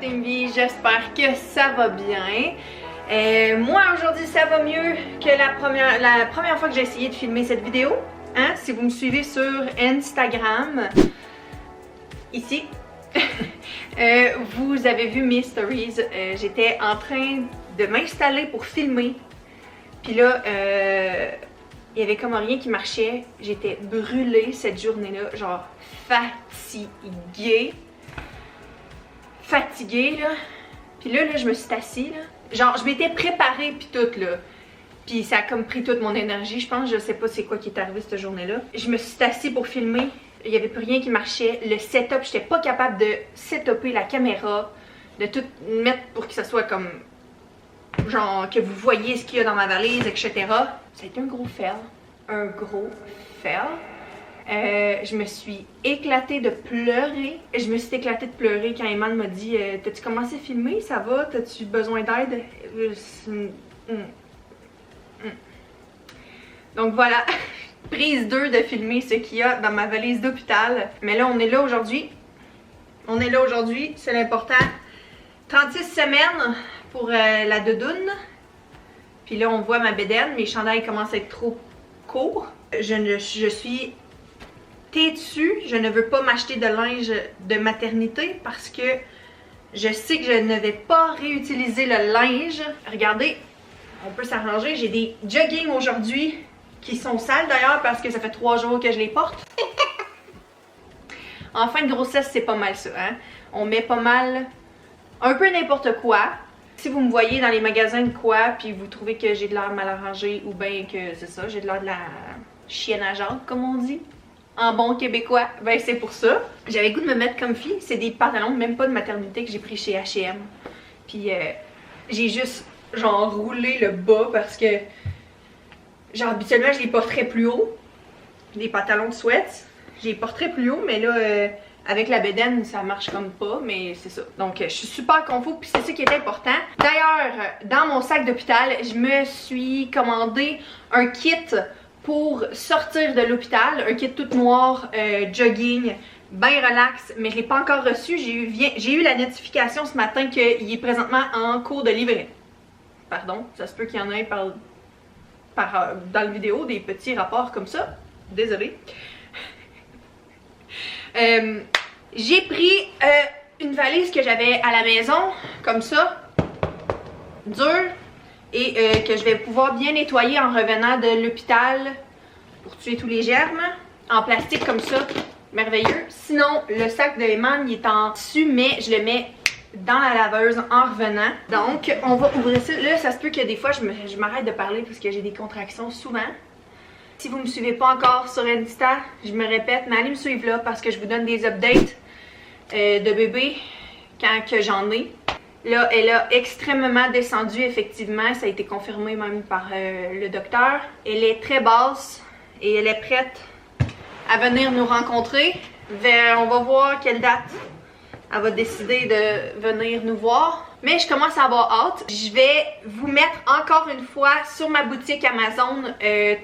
Team V, j'espère que ça va bien. Moi aujourd'hui ça va mieux que la première fois que j'ai essayé de filmer cette vidéo. Hein? Si vous me suivez sur Instagram, ici, vous avez vu mes stories. J'étais en train de m'installer pour filmer. Puis là, il y avait comme rien qui marchait. J'étais brûlée cette journée-là, genre fatiguée là. Puis là, je me suis assise là. Genre, je m'étais préparée puis tout là. Puis ça a comme pris toute mon énergie, je pense. Je sais pas c'est quoi qui est arrivé cette journée-là. Je me suis assise pour filmer. Il y avait plus rien qui marchait. Le setup, j'étais pas capable de setuper la caméra, de tout mettre pour que ça soit comme genre que vous voyez ce qu'il y a dans ma valise, etc. Ça a été un gros fail. Un gros fail. Je me suis éclatée de pleurer. Je me suis éclatée de pleurer quand Eman m'a dit t'as-tu commencé à filmer? Ça va? T'as-tu besoin d'aide? Donc voilà, prise 2 de filmer ce qu'il y a dans ma valise d'hôpital. Mais là, on est là aujourd'hui. C'est l'important. 36 semaines pour la doudoune. Puis là, on voit ma bédaine. Mes chandails commencent à être trop courts. Je suis têtue. Je ne veux pas m'acheter de linge de maternité parce que je sais que je ne vais pas réutiliser le linge. Regardez, on peut s'arranger. J'ai des joggings aujourd'hui qui sont sales d'ailleurs parce que ça fait 3 jours que je les porte. En fin de grossesse, c'est pas mal ça, hein? On met pas mal un peu n'importe quoi. Si vous me voyez dans les magasins de quoi, puis vous trouvez que j'ai de l'air mal arrangé ou bien que c'est ça, j'ai de l'air de la chienne à jante, comme on dit, en bon québécois, ben c'est pour ça. J'avais le goût de me mettre comme fille. C'est des pantalons, même pas de maternité, que j'ai pris chez H&M. Puis j'ai juste genre roulé le bas parce que genre habituellement je les porterais plus haut. Les pantalons de sweats, je les porterais plus haut, mais là avec la bedaine ça marche comme pas, mais c'est ça. Donc je suis super confus puis c'est ça qui est important. D'ailleurs, dans mon sac d'hôpital, je me suis commandé un kit pour sortir de l'hôpital, un kit tout noir, jogging, bien relax, mais je l'ai pas encore reçu. J'ai eu la notification ce matin qu'il est présentement en cours de livraison. Pardon, ça se peut qu'il y en ait dans la vidéo des petits rapports comme ça. Désolée. J'ai pris une valise que j'avais à la maison, comme ça, dure, et que je vais pouvoir bien nettoyer en revenant de l'hôpital pour tuer tous les germes. En plastique comme ça, merveilleux. Sinon, le sac de Eman, il est en tissu, mais je le mets dans la laveuse en revenant. Donc, on va ouvrir ça. Là, ça se peut que des fois, je m'arrête de parler parce que j'ai des contractions souvent. Si vous ne me suivez pas encore sur Insta, je me répète, mais allez me suivre là parce que je vous donne des updates de bébé quand que j'en ai. Là, elle a extrêmement descendu, effectivement. Ça a été confirmé même par le docteur. Elle est très basse et elle est prête à venir nous rencontrer. On va voir quelle date elle va décider de venir nous voir. Mais je commence à avoir hâte. Je vais vous mettre encore une fois sur ma boutique Amazon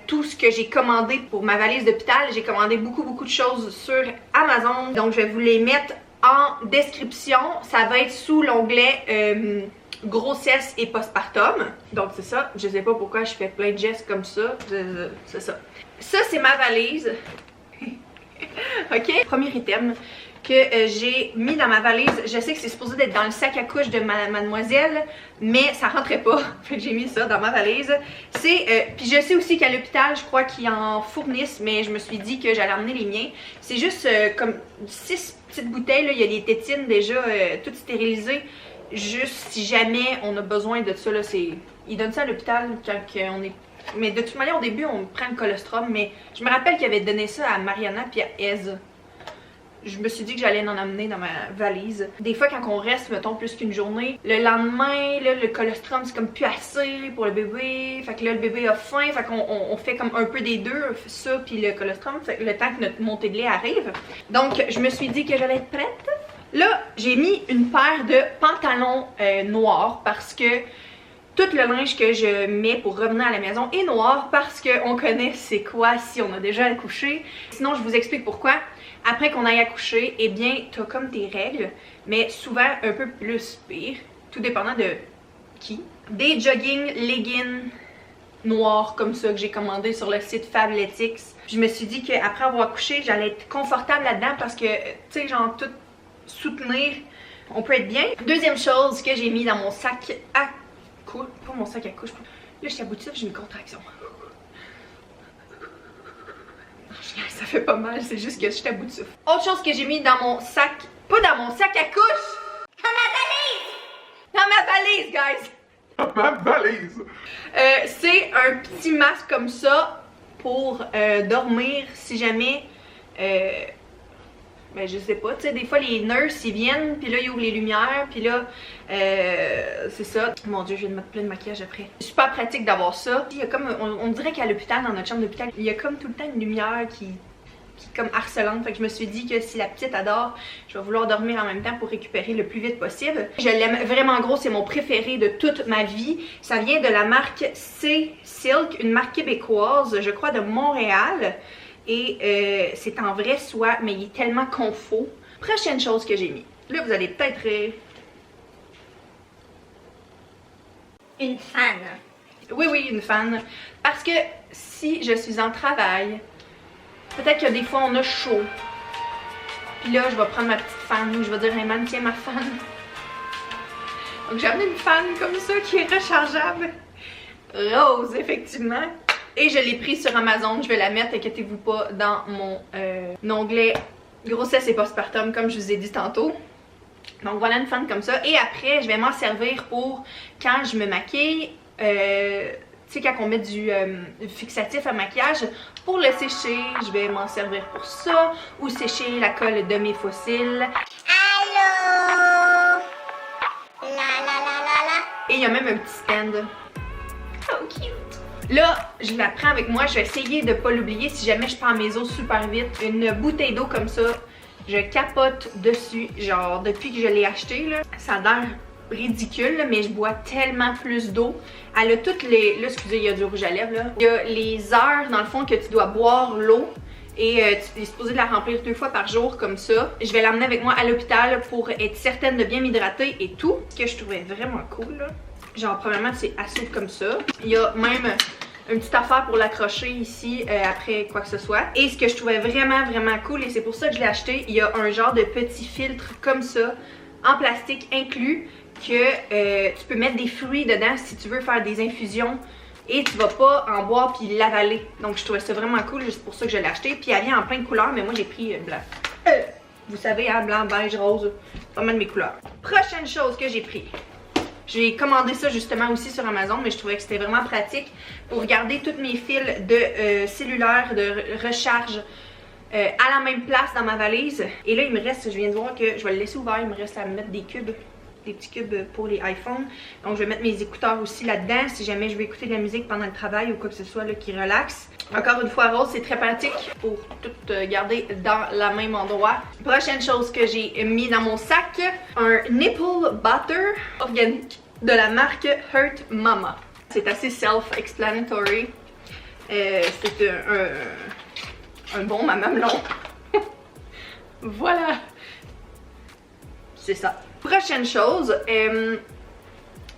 tout ce que j'ai commandé pour ma valise d'hôpital. J'ai commandé beaucoup de choses sur Amazon. Donc je vais vous les mettre en description. Ça va être sous l'onglet grossesse et postpartum. Donc c'est ça. Je sais pas pourquoi je fais plein de gestes comme ça. C'est ça. Ça c'est ma valise. Ok? Premier item que j'ai mis dans ma valise. Je sais que c'est supposé être dans le sac à couche de mademoiselle, mais ça rentrait pas. Fait que j'ai mis ça dans ma valise. C'est puis je sais aussi qu'à l'hôpital, je crois qu'ils en fournissent, mais je me suis dit que j'allais emmener les miens. C'est juste comme 6 petites bouteilles, là. Il y a des tétines déjà toutes stérilisées. Juste si jamais on a besoin de ça, là, ils donnent ça à l'hôpital quand on est. Mais de toute manière, au début, on prend le colostrum, mais je me rappelle qu'ils avaient donné ça à Mariana puis à Ez. Je me suis dit que j'allais en amener dans ma valise. Des fois, quand on reste, mettons, plus qu'une journée, le lendemain, là, le colostrum, c'est comme plus assez pour le bébé. Fait que là, le bébé a faim. Fait qu'on fait comme un peu des deux, ça puis le colostrum. Fait que le temps que notre montée de lait arrive. Donc, je me suis dit que j'allais être prête. Là, j'ai mis une paire de pantalons noirs parce que tout le linge que je mets pour revenir à la maison est noir parce qu'on connaît c'est quoi si on a déjà accouché. Sinon, je vous explique pourquoi. après qu'on aille accoucher, eh bien, t'as comme tes règles, mais souvent un peu plus pire, tout dépendant de qui. Des jogging leggings noirs comme ça que j'ai commandé sur le site Fabletics. Je me suis dit qu'après avoir accouché, j'allais être confortable là-dedans parce que, tu sais, genre tout soutenir, on peut être bien. Deuxième chose que j'ai mis dans mon sac à couche, pas mon sac à couche, là je suis à bout de souffle, j'ai une contraction. Ça fait pas mal, c'est juste que je suis à bout de souffle. Autre chose que j'ai mis dans mon sac, pas dans mon sac à couche! Dans ma valise! Dans ma valise, guys! Dans ma valise! C'est un petit masque comme ça pour dormir si jamais... ben je sais pas, tu sais, des fois les nurses ils viennent, puis là ils ouvrent les lumières, puis là, c'est ça. Mon dieu, je vais me mettre plein de maquillage après. C'est super pratique d'avoir ça. Il y a comme, on dirait qu'à l'hôpital, dans notre chambre d'hôpital, il y a comme tout le temps une lumière qui est comme harcelante. Fait que je me suis dit que si la petite adore, je vais vouloir dormir en même temps pour récupérer le plus vite possible. Je l'aime vraiment gros, c'est mon préféré de toute ma vie. Ça vient de la marque C Silk, une marque québécoise, je crois de Montréal. Et c'est en vrai soie, mais il est tellement confort. Prochaine chose que j'ai mis. Là, vous allez peut-être... Une fan. Oui, une fan. Parce que si je suis en travail, peut-être que des fois on a chaud. Puis là, je vais prendre ma petite fan ou je vais dire, hey man, tiens ma fan. Donc j'ai amené une fan comme ça qui est rechargeable. Rose, effectivement. Et je l'ai pris sur Amazon, je vais la mettre, inquiétez-vous pas, dans mon onglet grossesse et postpartum comme je vous ai dit tantôt. Donc voilà une fan comme ça. Et après, je vais m'en servir pour quand je me maquille, tu sais quand on met du fixatif à maquillage, pour le sécher, je vais m'en servir pour ça. Ou sécher la colle de mes fossiles. Allô? La la la la la. Et il y a même un petit stand. Oh cute! Là, je la prends avec moi, je vais essayer de pas l'oublier si jamais je prends mes eaux super vite. Une bouteille d'eau comme ça, je capote dessus. Genre, depuis que je l'ai acheté, là, ça a l'air ridicule, là, mais je bois tellement plus d'eau. Elle a toutes les... Là, excusez, il y a du rouge à lèvres, là. Il y a les heures, dans le fond, que tu dois boire l'eau. Et tu es supposé de la remplir 2 fois par jour comme ça. Je vais l'emmener avec moi à l'hôpital pour être certaine de bien m'hydrater et tout. Ce que je trouvais vraiment cool, là. Genre, premièrement, c'est assis comme ça. Il y a même une petite affaire pour l'accrocher ici après quoi que ce soit. Et ce que je trouvais vraiment cool, et c'est pour ça que je l'ai acheté, il y a un genre de petit filtre comme ça, en plastique inclus, que tu peux mettre des fruits dedans si tu veux faire des infusions. Et tu vas pas en boire puis l'avaler. Donc je trouvais ça vraiment cool, c'est pour ça que je l'ai acheté. Puis elle vient en plein de couleurs, mais moi j'ai pris blanc. Vous savez, hein, blanc, beige, rose, pas mal de mes couleurs. Prochaine chose que j'ai pris. J'ai commandé ça justement aussi sur Amazon, mais je trouvais que c'était vraiment pratique pour garder tous mes fils de cellulaire, de recharge à la même place dans ma valise. Et là, il me reste, je viens de voir que je vais le laisser ouvert, il me reste à mettre des cubes, des petits cubes pour les iPhones. Donc je vais mettre mes écouteurs aussi là-dedans si jamais je veux écouter de la musique pendant le travail ou quoi que ce soit là, qui relaxe. Encore une fois, rose, c'est très pratique pour tout garder dans le même endroit. Prochaine chose que j'ai mis dans mon sac, un nipple butter organique de la marque Hurt Mama. C'est assez self-explanatory. C'est un bon mamelon. Voilà. C'est ça. Prochaine chose,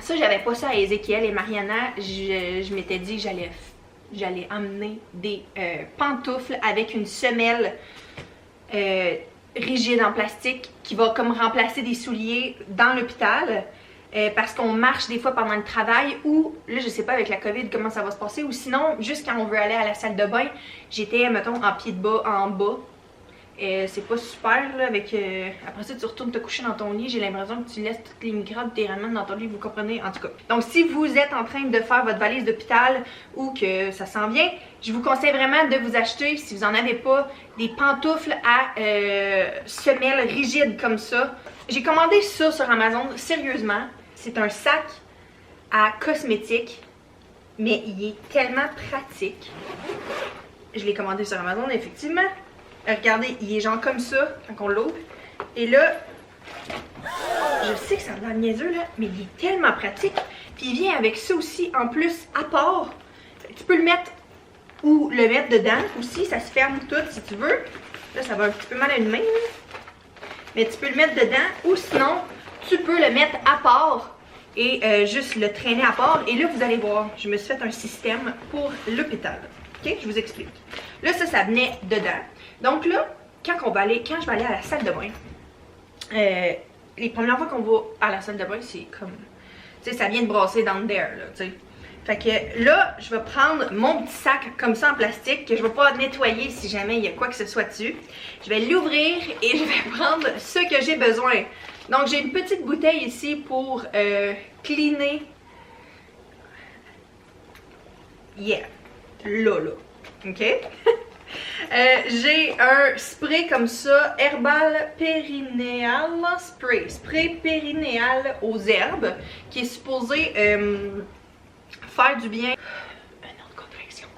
ça j'avais pas ça à Ézéchiel et Mariana. Je m'étais dit que j'allais emmener des pantoufles avec une semelle rigide en plastique qui va comme remplacer des souliers dans l'hôpital. Parce qu'on marche des fois pendant le travail ou, là je sais pas avec la COVID comment ça va se passer, ou sinon juste quand on veut aller à la salle de bain, j'étais mettons en pied de bas en bas. C'est pas super là avec... après ça tu retournes te coucher dans ton lit, j'ai l'impression que tu laisses toutes les microbes, tu les ramènes dans ton lit, vous comprenez en tout cas. Donc si vous êtes en train de faire votre valise d'hôpital ou que ça s'en vient, je vous conseille vraiment de vous acheter, si vous en avez pas, des pantoufles à semelles rigides comme ça. J'ai commandé ça sur Amazon, sérieusement. C'est un sac à cosmétiques, mais il est tellement pratique. Je l'ai commandé sur Amazon, effectivement. Regardez, il est genre comme ça quand on l'ouvre. Et là, je sais que ça a l'air niaiseux, là, mais il est tellement pratique. Puis il vient avec ça aussi, en plus, à part. Tu peux le mettre ou le mettre dedans aussi, ça se ferme tout si tu veux. Là, ça va un petit peu mal à une main. Mais tu peux le mettre dedans ou sinon, tu peux le mettre à part et juste le traîner à part. Et là, vous allez voir, je me suis fait un système pour l'hôpital. Ok, je vous explique. Là, ça venait dedans. Donc là, quand je vais aller à la salle de bain, les premières fois qu'on va à la salle de bain, c'est comme, tu sais, ça vient de brasser down there, là, tu sais. Fait que là, je vais prendre mon petit sac comme ça en plastique que je vais pas nettoyer si jamais il y a quoi que ce soit dessus. Je vais l'ouvrir et je vais prendre ce que j'ai besoin. Donc, j'ai une petite bouteille ici pour cleaner. Yeah. Là. OK? J'ai un spray comme ça, Herbal Périnéal Spray périnéal aux herbes, qui est supposé faire du bien. Une autre complexion.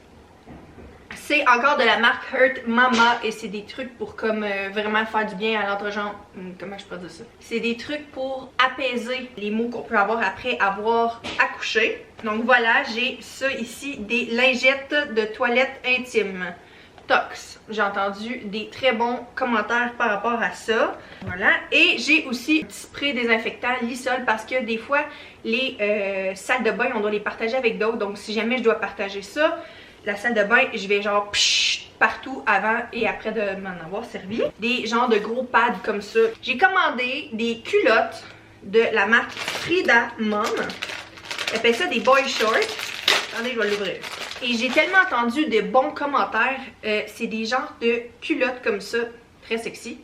C'est encore de la marque Hurt Mama et c'est des trucs pour comme vraiment faire du bien à l'entrejambe. Comment je peux dire ça? C'est des trucs pour apaiser les maux qu'on peut avoir après avoir accouché. Donc voilà, j'ai ça ici, des lingettes de toilette intime. Tox. J'ai entendu des très bons commentaires par rapport à ça. Voilà. Et j'ai aussi un petit spray désinfectant Lysol parce que des fois, les salles de bain, on doit les partager avec d'autres. Donc, si jamais je dois partager ça, la salle de bain, je vais genre psh, partout avant et après de m'en avoir servi. Des genres de gros pads comme ça. J'ai commandé des culottes de la marque Frida Mom. Elle appelle ça des boy shorts. Attendez, je vais l'ouvrir. Et j'ai tellement entendu de bons commentaires. C'est des genres de culottes comme ça, très sexy.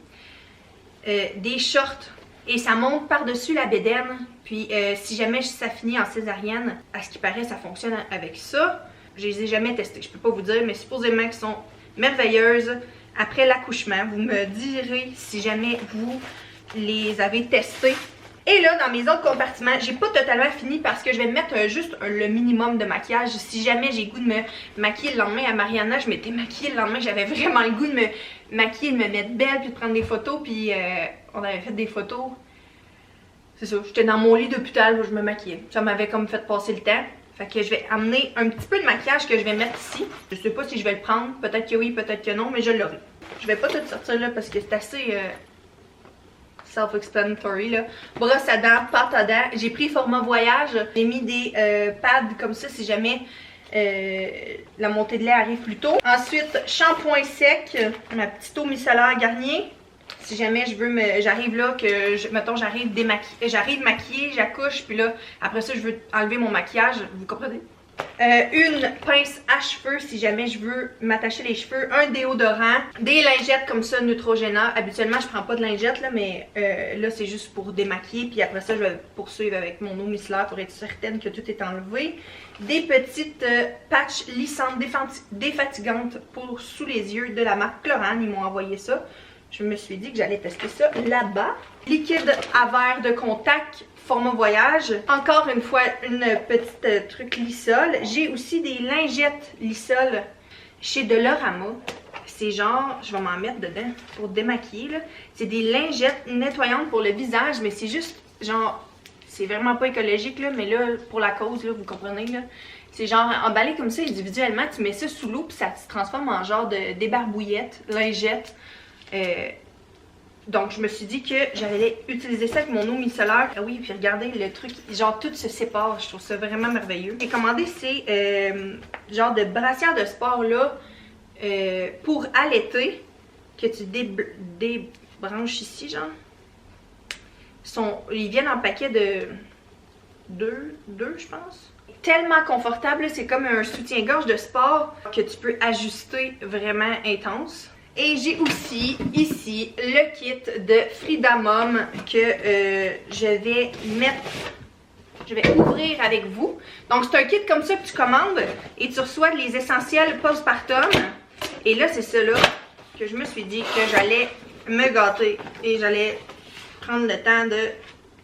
Des shorts. Et ça monte par-dessus la bédaine. Puis si jamais ça finit en césarienne, à ce qui paraît, ça fonctionne avec ça. Je les ai jamais testées, je peux pas vous dire, mais supposément qu'elles sont merveilleuses après l'accouchement. Vous me direz si jamais vous les avez testées. Et là, dans mes autres compartiments, j'ai pas totalement fini parce que je vais mettre juste le minimum de maquillage. Si jamais j'ai le goût de me maquiller le lendemain à Mariana, je m'étais maquillée le lendemain, j'avais vraiment le goût de me maquiller, de me mettre belle, puis de prendre des photos, puis on avait fait des photos. C'est ça, j'étais dans mon lit d'hôpital où je me maquillais. Ça m'avait comme fait passer le temps. Fait que je vais amener un petit peu de maquillage que je vais mettre ici. Je sais pas si je vais le prendre, peut-être que oui, peut-être que non, mais je l'aurai. Je vais pas tout sortir là parce que c'est assez... self-explanatory là. Brosse à dents, pâte à dents. J'ai pris format voyage. J'ai mis des pads comme ça si jamais la montée de lait arrive plus tôt. Ensuite, shampoing sec. Ma petite eau micellaire Garnier. Si jamais je veux j'arrive là, mettons j'arrive maquillée, j'accouche, puis là, après ça je veux enlever mon maquillage, vous comprenez? Une pince à cheveux si jamais je veux m'attacher les cheveux, un déodorant, des lingettes comme ça Neutrogena. Habituellement je prends pas de lingettes là, mais là c'est juste pour démaquiller, puis après ça je vais poursuivre avec mon eau micellaire pour être certaine que tout est enlevé. Des petites patchs lissantes défatigantes pour sous les yeux de la marque Chlorane, ils m'ont envoyé ça. Je me suis dit que j'allais tester ça là-bas. Liquide à verre de contact format voyage. Encore une fois, une petite truc Lysol. J'ai aussi des lingettes Lysol chez Dolorama. C'est genre, je vais m'en mettre dedans pour démaquiller là. C'est des lingettes nettoyantes pour le visage, mais c'est juste genre, c'est vraiment pas écologique là, mais là, pour la cause là, vous comprenez là. C'est genre emballé comme ça individuellement, tu mets ça sous l'eau puis ça se transforme en genre de débarbouillette, lingette. Donc je me suis dit que j'allais utiliser ça avec mon eau micellaire. Ah oui, puis regardez le truc, genre tout se sépare, je trouve ça vraiment merveilleux. J'ai commandé ces genre de brassières de sport là pour allaiter que tu débranches ici genre. Ils viennent en paquet de deux je pense. Tellement confortable, c'est comme un soutien-gorge de sport que tu peux ajuster vraiment intense. Et j'ai aussi ici le kit de Frida Mom que je vais ouvrir avec vous. Donc c'est un kit comme ça que tu commandes et tu reçois les essentiels postpartum. Et là c'est ça là que je me suis dit que j'allais me gâter et j'allais prendre le temps de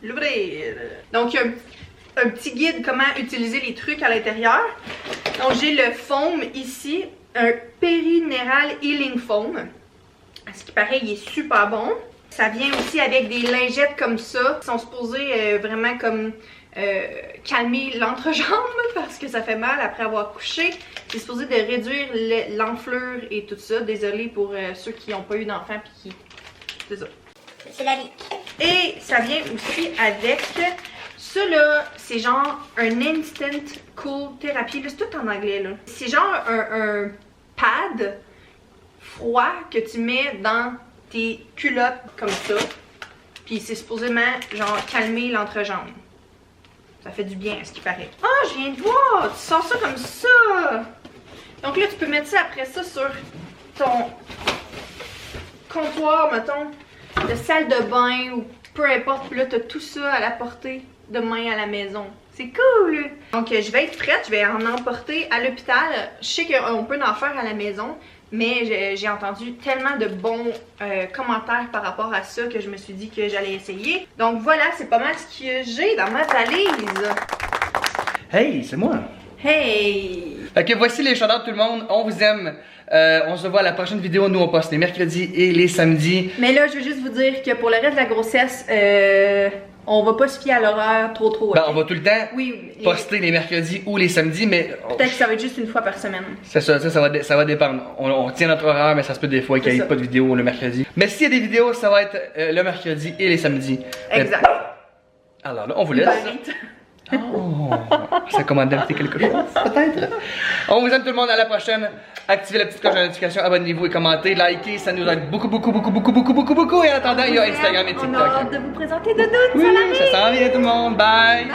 l'ouvrir. Donc il y a un petit guide comment utiliser les trucs à l'intérieur. Donc j'ai le foam ici. Un Périnéal Healing Foam. À ce qui paraît, il est super bon. Ça vient aussi avec des lingettes comme ça. Ils sont supposés vraiment comme calmer l'entrejambe parce que ça fait mal après avoir couché. C'est supposé de réduire l'enflure et tout ça. Désolée pour ceux qui n'ont pas eu d'enfant puis qui... C'est ça. C'est la vie. Et ça vient aussi avec ça là, c'est genre un instant cool therapy. Là, c'est tout en anglais là. C'est genre un pad froid que tu mets dans tes culottes comme ça. Puis c'est supposément genre calmer l'entrejambe. Ça fait du bien à ce qui paraît. Ah, je viens de voir! Tu sors ça comme ça! Donc là, tu peux mettre ça après ça sur ton comptoir, mettons, de salle de bain ou peu importe. Puis là, t'as tout ça à la portée de main à la maison. C'est cool! Donc, je vais être prête. Je vais en emporter à l'hôpital. Je sais qu'on peut en faire à la maison. Mais j'ai entendu tellement de bons commentaires par rapport à ça que je me suis dit que j'allais essayer. Donc voilà, c'est pas mal ce que j'ai dans ma valise. Hey, c'est moi. Hey! Ok, voici les shout-outs tout le monde. On vous aime. On se voit à la prochaine vidéo. Nous, on poste les mercredis et les samedis. Mais là, je veux juste vous dire que pour le reste de la grossesse, on va pas se fier à l'horaire trop. Ben, on va tout le temps oui, poster les mercredis ou les samedis, mais... Peut-être que ça va être juste une fois par semaine. C'est ça, ça va dépendre. On tient notre horaire, mais ça se peut des fois qu'il n'y ait pas de vidéo le mercredi. Mais s'il y a des vidéos, ça va être le mercredi et les samedis. Exact. Alors là, on vous laisse. Oh, ça commande d'inviter quelque chose, peut-être. On vous aime tout le monde, à la prochaine. Activez la petite cloche de notification, abonnez-vous et commentez, likez, ça nous aide beaucoup. Et en attendant, il y a Instagram et TikTok. On a hâte de vous présenter Doudoune, Oui, ça s'en vient tout le monde, bye.